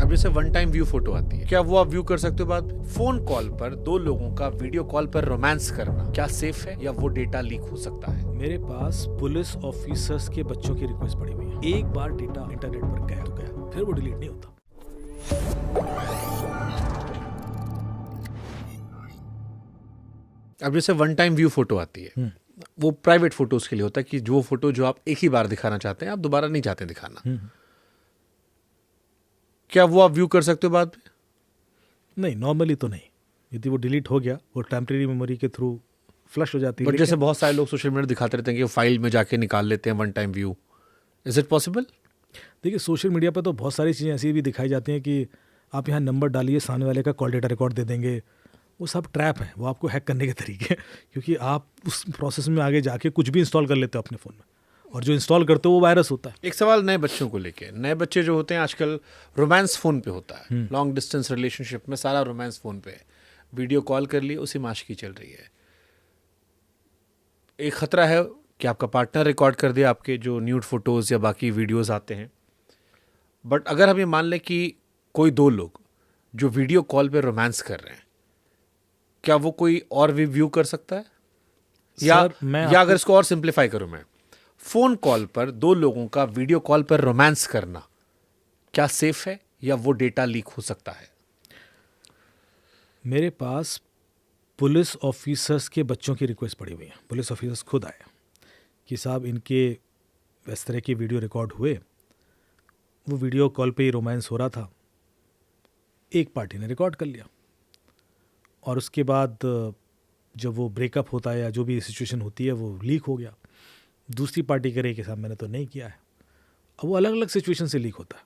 अब जैसे one time view photo आती है, क्या वो आप व्यू कर सकते हो बाद में? फोन कॉल पर दो लोगों का वीडियो कॉल पर रोमांस करना क्या सेफ है या वो डेटा लीक हो सकता है? मेरे पास पुलिस ऑफिसर्स के बच्चों की रिक्वेस्ट पड़ी हुई है। एक बार डेटा इंटरनेट पर गया तो गया, फिर वो डिलीट नहीं होता। अब जैसे वन टाइम व्यू फोटो आती है, वो प्राइवेट फोटोज के लिए होता है कि जो फोटो जो आप एक ही बार दिखाना चाहते हैं आप दोबारा नहीं चाहते दिखाना, क्या वो आप व्यू कर सकते हो बाद में? नहीं, नॉर्मली तो नहीं। यदि वो डिलीट हो गया, वो टेम्परेरी मेमोरी के थ्रू फ्लश हो जाती है। बट जैसे बहुत सारे लोग सोशल मीडिया दिखाते रहते हैं कि वो फाइल में जाके निकाल लेते हैं one time view, is it possible? देखिए, सोशल मीडिया पर तो बहुत सारी चीज़ें ऐसी भी दिखाई जाती हैं कि आप यहाँ नंबर डालिए, सामने वाले का कॉल डेटा रिकॉर्ड दे देंगे। वो सब ट्रैप है, वो आपको हैक करने के तरीके हैं, क्योंकि आप उस प्रोसेस में आगे जाके कुछ भी इंस्टॉल कर लेते हो अपने फ़ोन में, और जो इंस्टॉल करते हो वो वायरस होता है। एक सवाल नए बच्चों को लेके, नए बच्चे जो होते हैं आजकल रोमांस फोन पे होता है, लॉन्ग डिस्टेंस रिलेशनशिप में सारा रोमांस फोन पे है, वीडियो कॉल कर लिए उसी माशकी चल रही है। एक खतरा है कि आपका पार्टनर रिकॉर्ड कर दे आपके जो न्यूड फोटोज या बाकी वीडियोस आते हैं। बट अगर हम ये मान लें कि कोई दो लोग जो वीडियो कॉल पे रोमांस कर रहे हैं, क्या वो कोई और भी व्यू कर सकता है? या अगर इसको और सिंप्लीफाई करूं मैं, फोन कॉल पर दो लोगों का वीडियो कॉल पर रोमांस करना क्या सेफ है या वो डेटा लीक हो सकता है? मेरे पास पुलिस ऑफिसर्स के बच्चों की रिक्वेस्ट पड़ी हुई है। पुलिस ऑफिसर्स खुद आए कि साहब इनके इस तरह के वीडियो रिकॉर्ड हुए, वो वीडियो कॉल पे ही रोमांस हो रहा था, एक पार्टी ने रिकॉर्ड कर लिया, और उसके बाद जब वो ब्रेकअप होता है या जो भी सिचुएशन होती है वो लीक हो गया। दूसरी पार्टी करे कि साहब मैंने तो नहीं किया है। अब वो अलग अलग सिचुएशन से लीक होता है।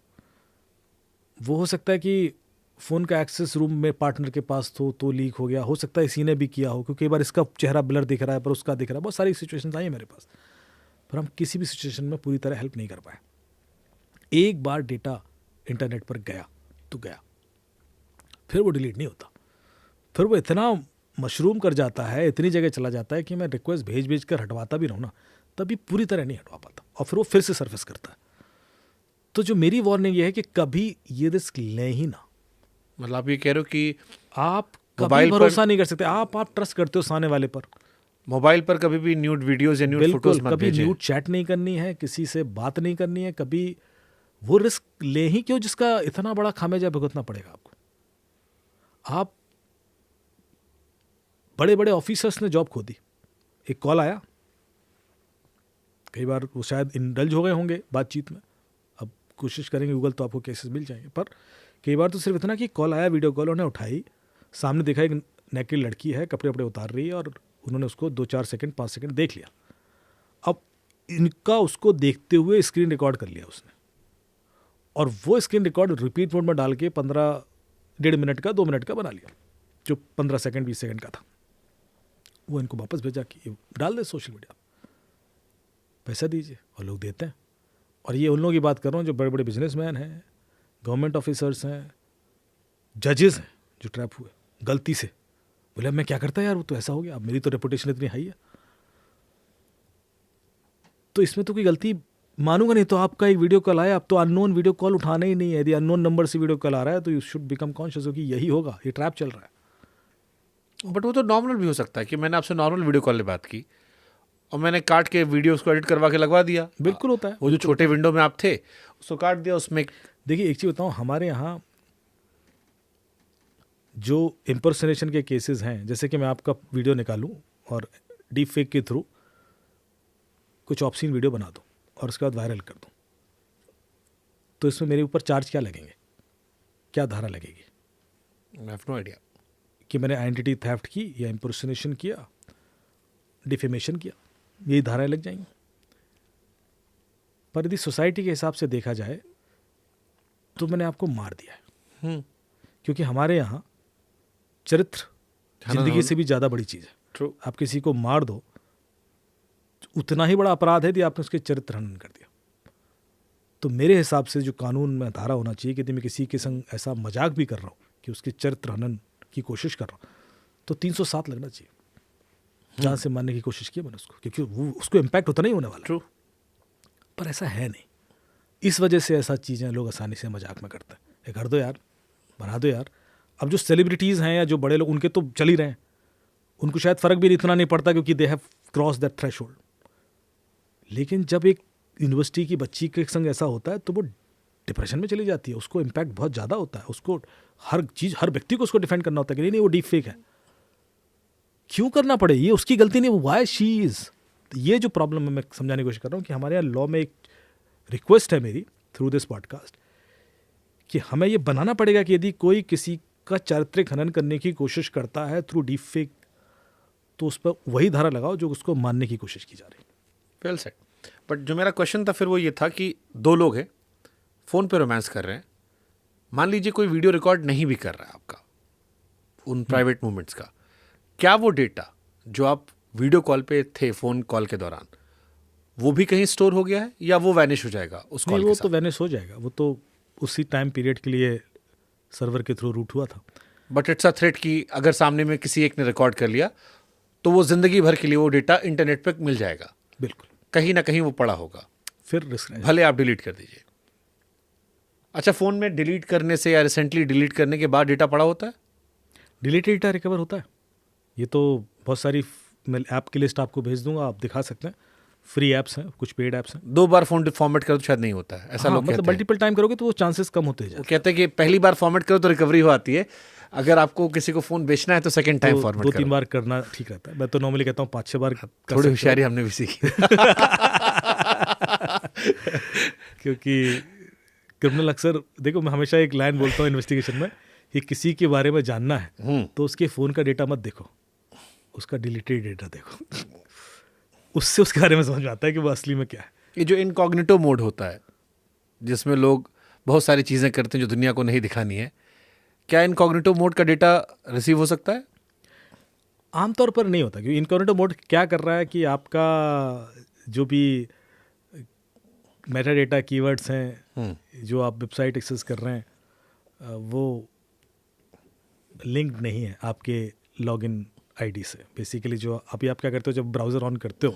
वो हो सकता है कि फ़ोन का एक्सेस रूम में पार्टनर के पास तो लीक हो गया, हो सकता है इसी ने भी किया हो, क्योंकि कई बार इसका चेहरा ब्लर दिख रहा है पर उसका दिख रहा है। बहुत सारी सिचुएशंस आई है मेरे पास, पर हम किसी भी सिचुएशन में पूरी तरह हेल्प नहीं कर पाए। एक बार डेटा इंटरनेट पर गया तो गया, फिर वो डिलीट नहीं होता। फिर वो इतना मशरूम कर जाता है, इतनी जगह चला जाता है कि मैं रिक्वेस्ट भेज कर हटवाता भी रहूँ ना, तभी पूरी तरह नहीं हटवा पाता, और फिर वो फिर से सर्फेस करता है। तो जो मेरी वार्निंग ये है कि कभी ये रिस्क लें ही ना। मतलब आप ये कह रहे हो कि आप कभी भरोसा नहीं कर सकते। आप ट्रस्ट करते हो सामने वाले पर। मोबाइल पर कभी भी न्यूड वीडियोस या न्यूड फोटोज मत भेजें। कभी न्यूड चैट नहीं करनी है, किसी से बात नहीं करनी है, कभी वो रिस्क ले ही क्यों जिसका इतना बड़ा खामियाजा भुगतना पड़ेगा आपको। आप बड़े बड़े ऑफिसर्स ने जॉब खो दी। एक कॉल आया, कई बार वो शायद इंडल्ज हो गए होंगे बातचीत में, अब कोशिश करेंगे गूगल तो आपको केसेस मिल जाएंगे, पर कई बार तो सिर्फ इतना कि कॉल आया, वीडियो कॉल उन्होंने उठाई, सामने देखा एक नेकेड लड़की है, कपड़े वपड़े उतार रही है, और उन्होंने उसको 2-4 सेकंड 5 सेकंड देख लिया। अब इनका उसको देखते हुए स्क्रीन रिकॉर्ड कर लिया उसने, और वो स्क्रीन रिकॉर्ड रिपीट मोड में डाल के 1.5 मिनट का 2 मिनट का बना लिया, जो 15 सेकंड 20 सेकंड का था। वो इनको वापस भेजा कि डाल दे सोशल मीडिया, पैसा दीजिए, और लोग देते हैं। और ये उन लोगों की बात कर रहा हूँ जो बड़े बड़े बिजनेसमैन हैं, गवर्नमेंट ऑफिसर्स हैं, जजेस हैं, जो ट्रैप हुए गलती से। बोले अब मैं क्या करता यार, वो तो ऐसा हो गया, अब मेरी तो रेपुटेशन इतनी हाई है, तो इसमें तो कोई गलती मानूंगा नहीं। तो आपका एक वीडियो कॉल आया, अब तो अननोन वीडियो कॉल उठाना ही नहीं है। यदि अननोन नंबर से वीडियो कॉल आ रहा है तो यू शुड बिकम कॉन्शियस हो कि यही होगा, ये ट्रैप चल रहा है। बट वो तो नॉर्मल भी हो सकता है कि मैंने आपसे नॉर्मल वीडियो कॉल पे बात की और मैंने काट के वीडियोस को एडिट करवा के लगवा दिया। बिल्कुल होता है। वो जो छोटे विंडो में आप थे उसको काट दिया उसमें। देखिए, एक चीज़ बताऊँ, हमारे यहाँ जो इम्पर्सनेशन के केसेस हैं, जैसे कि मैं आपका वीडियो निकालूं और डीप फेक के थ्रू कुछ ऑब्सीन वीडियो बना दूं और उसके बाद वायरल कर दूं, तो इसमें मेरे ऊपर चार्ज क्या लगेंगे, क्या धारा लगेगी? I have no idea. कि मैंने आइडेंटिटी थेफ्ट की या इम्पर्सनेशन किया, डिफेमेशन किया, यही धाराएं लग जाएंगी। पर यदि सोसाइटी के हिसाब से देखा जाए तो मैंने आपको मार दिया है, क्योंकि हमारे यहाँ चरित्र जिंदगी से भी ज़्यादा बड़ी चीज़ है। True. आप किसी को मार दो, उतना ही बड़ा अपराध है यदि आपने उसके चरित्र हनन कर दिया। तो मेरे हिसाब से जो कानून में धारा होना चाहिए कि यदि मैं किसी के संग ऐसा मजाक भी कर रहा हूँ कि उसके चरित्र हनन की कोशिश कर रहा हूँ, तो 307 लगना चाहिए, जान से मारने की कोशिश की मैंने उसको, क्योंकि वो उसको इम्पैक्ट उतना नहीं होने वाला। True. पर ऐसा है नहीं। इस वजह से ऐसा चीज़ें लोग आसानी से मजाक में करते हैं। ये कर दो यार, बना दो यार। अब जो सेलिब्रिटीज़ हैं या जो बड़े लोग, उनके तो चल ही रहे हैं, उनको शायद फ़र्क भी इतना नहीं पड़ता क्योंकि they have cross that threshold. लेकिन जब एक यूनिवर्सिटी की बच्ची के संग ऐसा होता है तो वो डिप्रेशन में चली जाती है, उसको इम्पैक्ट बहुत ज़्यादा होता है, उसको हर चीज़, हर व्यक्ति को उसको डिफेंड करना होता है कि नहीं वो डीप फेक है। क्यों करना पड़े, ये उसकी गलती नहीं, वाई शी इज़। ये जो प्रॉब्लम है मैं समझाने की कोशिश कर रहा हूँ कि हमारे यहाँ लॉ में एक रिक्वेस्ट है मेरी थ्रू दिस पॉडकास्ट कि हमें ये बनाना पड़ेगा कि यदि कोई किसी का चारित्रिक हनन करने की कोशिश करता है थ्रू डीप फेक, तो उस पर वही धारा लगाओ जो उसको मानने की कोशिश की जा रही है। Well set. बट जो मेरा क्वेश्चन था फिर वो ये था कि दो लोग हैं, फ़ोन पे रोमांस कर रहे हैं, मान लीजिए कोई वीडियो रिकॉर्ड नहीं भी कर रहा है आपका उन प्राइवेट मोमेंट्स का, क्या वो डेटा जो आप वीडियो कॉल पे थे फ़ोन कॉल के दौरान वो भी कहीं स्टोर हो गया है या वो वैनिश हो जाएगा उस कॉल नहीं, के वो साथ? तो वैनिश हो जाएगा, वो तो उसी टाइम पीरियड के लिए सर्वर के थ्रू रूट हुआ था। बट इट्स अ थ्रेट कि अगर सामने में किसी एक ने रिकॉर्ड कर लिया तो वो ज़िंदगी भर के लिए वो डेटा इंटरनेट पे मिल जाएगा, बिल्कुल, कहीं ना कहीं वो पड़ा होगा, फिर रिस्क नहीं। भले आप डिलीट कर दीजिए। अच्छा, फ़ोन में डिलीट करने से या रिसेंटली डिलीट करने के बाद डेटा पड़ा होता है? डिलीटेड डेटा रिकवर होता है। ये तो बहुत सारी मैं ऐप की लिस्ट आपको भेज दूंगा, आप दिखा सकते हैं। फ्री ऐप्स हैं, कुछ पेड ऐप्स हैं। 2 बार फ़ोन फॉर्मेट करो तो शायद नहीं होता है, ऐसा हाँ, लोग मतलब कहते हैं। मल्टीपल टाइम करोगे तो वो चांसेस कम होते वो जाते कहते हैं कि पहली बार फॉर्मेट करो तो रिकवरी हो आती है, अगर आपको किसी को फ़ोन बेचना है तो सेकंड टाइम हैं। फॉर्मेट दो करो। 3 बार करना ठीक रहता है। मैं तो नॉर्मली कहता हूँ 5-6 बार कर सकते थोड़ी हो। होशियारी हमने भी सीखी। क्योंकि क्रिमिनल अक्सर, देखो मैं हमेशा एक लाइन बोलता हूँ इन्वेस्टिगेशन में कि किसी के बारे में जानना है तो उसके फ़ोन का डेटा मत देखो, उसका डिलीटेड डेटा देखो। उससे उसके बारे में समझ में आता है कि वो असली में क्या है। ये जो इनकॉग्निटो मोड होता है जिसमें लोग बहुत सारी चीज़ें करते हैं जो दुनिया को नहीं दिखानी है, क्या इनकॉग्निटो मोड का डेटा रिसीव हो सकता है? आमतौर पर नहीं होता, क्योंकि इनकॉग्निटो मोड क्या कर रहा है कि आपका जो भी मेटा डेटा कीवर्ड्स हैं जो आप वेबसाइट एक्सेस कर रहे हैं वो लिंक्ड नहीं है आपके लॉगिन आईडी से। बेसिकली जो अभी आप क्या करते हो, जब ब्राउज़र ऑन करते हो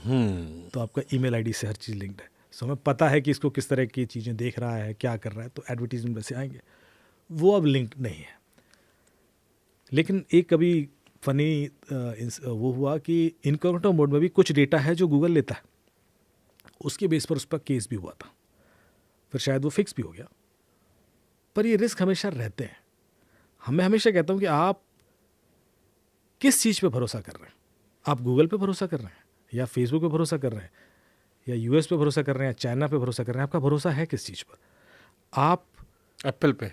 तो आपका ईमेल आईडी से हर चीज़ लिंक्ड है। सो हमें पता है कि इसको किस तरह की चीज़ें देख रहा है, क्या कर रहा है, तो एडवर्टीजमेंट वैसे आएंगे, वो अब लिंक्ड नहीं है। लेकिन एक कभी फनी वो हुआ कि इनकॉग्निटो मोड में भी कुछ डेटा है जो गूगल लेता है, उसके बेस पर उस पर केस भी हुआ था, फिर शायद वो फिक्स भी हो गया। पर ये रिस्क हमेशा रहते हैं। मैं हमेशा कहता हूँ कि आप किस चीज़ पे भरोसा कर रहे हैं। आप गूगल पे भरोसा कर रहे हैं या फेसबुक पे भरोसा कर रहे हैं या यूएस पे भरोसा कर रहे हैं या चाइना पे भरोसा कर रहे हैं, आपका भरोसा है किस चीज़ पर? आप एप्पल पे।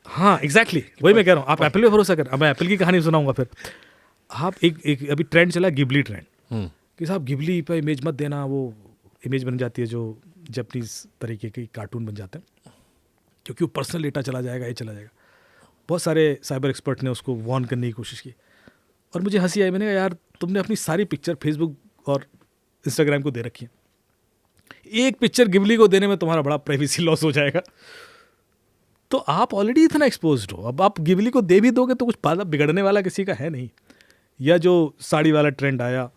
हाँ एग्जैक्टली वही मैं कह रहा हूँ, आप एप्पल पे भरोसा कर। अब मैं एप्पल की कहानी सुनाऊंगा फिर। आप एक अभी ट्रेंड चला गिबली ट्रेंड कि साहब गिबली पे इमेज मत देना, वो इमेज बन जाती है जो जापानीज तरीके की कार्टून बन जाते हैं, क्योंकि वो पर्सनल डेटा चला जाएगा, ये चला जाएगा। बहुत सारे साइबर एक्सपर्ट ने उसको वार्न करने की कोशिश की और मुझे हंसी आई। मैंने कहा यार तुमने अपनी सारी पिक्चर फेसबुक और इंस्टाग्राम को दे रखी है, एक पिक्चर गिबली को देने में तुम्हारा बड़ा प्राइवेसी लॉस हो जाएगा। तो आप ऑलरेडी इतना एक्सपोज्ड हो, अब आप गिबली को दे भी दोगे तो कुछ फायदा बिगड़ने वाला किसी का है नहीं। या जो साड़ी वाला ट्रेंड आया,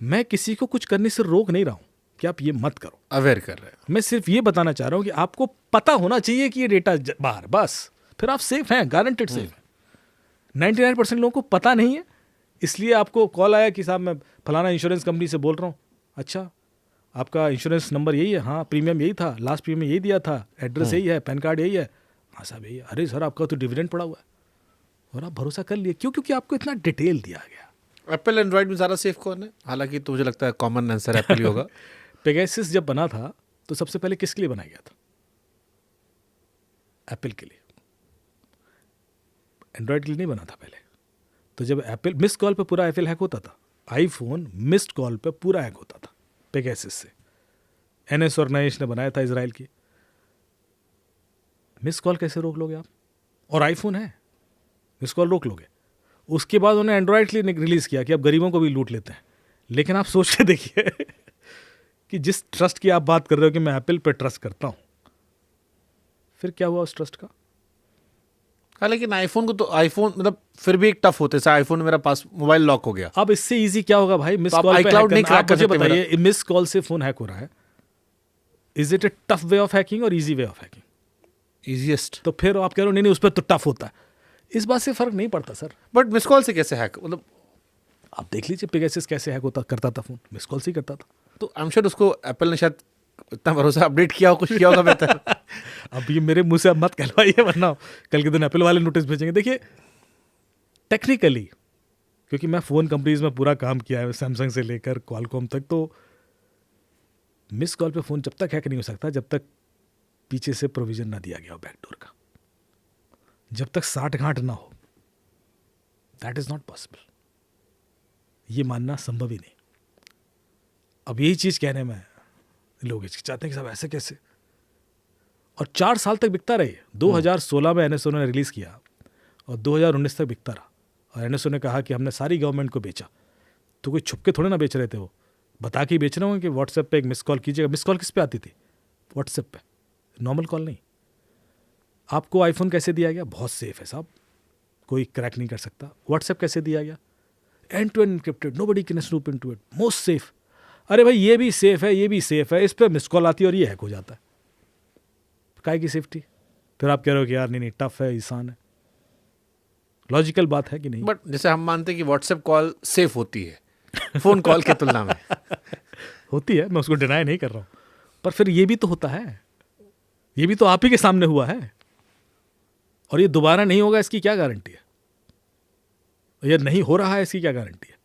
मैं किसी को कुछ करने से रोक नहीं रहा हूँ कि आप ये मत करो, अवेयर कर रहे हैं। मैं सिर्फ ये बताना चाह रहा हूँ कि आपको पता होना चाहिए कि ये डेटा बाहर, बस फिर आप सेफ हैं, गारंटेड सेफ हैं। 99% लोगों को पता नहीं है, इसलिए आपको कॉल आया कि साहब मैं फलाना इंश्योरेंस कंपनी से बोल रहा हूँ। अच्छा आपका इंश्योरेंस नंबर यही है? हाँ प्रीमियम यही था, लास्ट प्रीमियम यही दिया था, एड्रेस यही है, पैन कार्ड यही है। हाँ साहब यही है। अरे सर आपका तो डिविडेंड पड़ा हुआ है। और आप भरोसा कर लिए क्यों? क्योंकि आपको इतना डिटेल दिया गया। एप्पल एंड्रॉइड में ज़्यादा सेफ कौन है? हालांकि तो मुझे लगता है कॉमन आंसर एप्पल ही होगा। पेगासस जब बना था तो सबसे पहले किसके लिए बनाया गया था? एप्पल के लिए, एंड्रॉयड के लिए नहीं बना था पहले। तो जब एप्पल मिस्ड कॉल पे पूरा एप्पल हैक होता था, आईफोन मिस्ड कॉल पे पूरा हैक होता था पेगासस से। एनएस ऑर्गेनाइजेशन ने बनाया था इजराइल की। मिस्ड कॉल कैसे रोक लोगे आप? और आईफोन है, मिस्ड कॉल रोक लोगे। उसके बाद उन्होंने एंड्रॉयड के लिए रिलीज किया कि अब गरीबों को भी लूट लेते हैं। लेकिन आप सोच के देखिए कि जिस ट्रस्ट की आप बात कर रहे हो कि मैं एप्पल पे ट्रस्ट करता हूं, फिर क्या हुआ उस ट्रस्ट का? हाँ लेकिन आईफोन को तो आईफोन मतलब फिर भी एक टफ होते हैं। आईफोन मेरा पास मोबाइल लॉक हो गया, अब इससे इजी क्या होगा भाई? मिस तो आप कॉल पे iCloud नहीं हैक crack करना। कर मुझे सकते बताइए, मिस कॉल से फोन हैक हो रहा है, is it a tough way of hacking और easy way of hacking? Easiest. तो फिर आप कह रहे हो नहीं उस पर तो टफ होता है, इस बात से फर्क नहीं पड़ता सर। बट मिस कॉल से कैसे हैक, मतलब आप देख लीजिए पेगासस कैसे हैक होता करता था फोन, मिस कॉल से ही करता था। तो आई एम श्योर उसको एप्पल ने शायद इतना भरोसा अपडेट किया हो, कुछ किया होगा बेहतर। अब ये मेरे मुंह से अब मत कहलवाइए, वरना कल के दिन एप्पल वाले नोटिस भेजेंगे। देखिए टेक्निकली, क्योंकि मैं फ़ोन कंपनीज में पूरा काम किया है, सैमसंग से लेकर क्वालकॉम तक, तो मिस कॉल पे फ़ोन जब तक हैक नहीं हो सकता जब तक पीछे से प्रोविजन ना दिया गया हो बैकडोर का, जब तक साठ गांठ ना हो, दैट इज़ नॉट पॉसिबल। ये मानना संभव ही नहीं। अब यही चीज़ कहने में लोग हिचकिचाते हैं कि साहब ऐसे कैसे, और 4 साल तक बिकता रहे। 2016 में एनएसओ ने रिलीज़ किया और 2019 तक बिकता रहा, और एनएसओ ने कहा कि हमने सारी गवर्नमेंट को बेचा। तो कोई छुप के थोड़े ना बेच रहे थे, वो बता के ही बेच रहे होंगे कि व्हाट्सएप पे एक मिस कॉल कीजिएगा। मिस कॉल किस पे आती थी? व्हाट्सएप पे, नॉर्मल कॉल नहीं। आपको आईफोन कैसे दिया गया? बहुत सेफ है साहब, कोई क्रैक नहीं कर सकता। व्हाट्सएप कैसे दिया गया? End to end encrypted, nobody can snoop into it, most safe. अरे भाई ये भी सेफ है, ये भी सेफ है, इस पर मिस कॉल आती है और ये हैक हो जाता है, काय की सेफ्टी? फिर आप कह रहे हो कि यार नहीं टफ है, आसान है। लॉजिकल बात है कि नहीं? बट जैसे हम मानते हैं कि व्हाट्सएप कॉल सेफ होती है फोन कॉल की तुलना में। होती है, मैं उसको डिनाई नहीं कर रहा हूँ, पर फिर ये भी तो होता है, ये भी तो आप ही के सामने हुआ है, और ये दोबारा नहीं होगा इसकी क्या गारंटी है? ये नहीं हो रहा है इसकी क्या गारंटी है?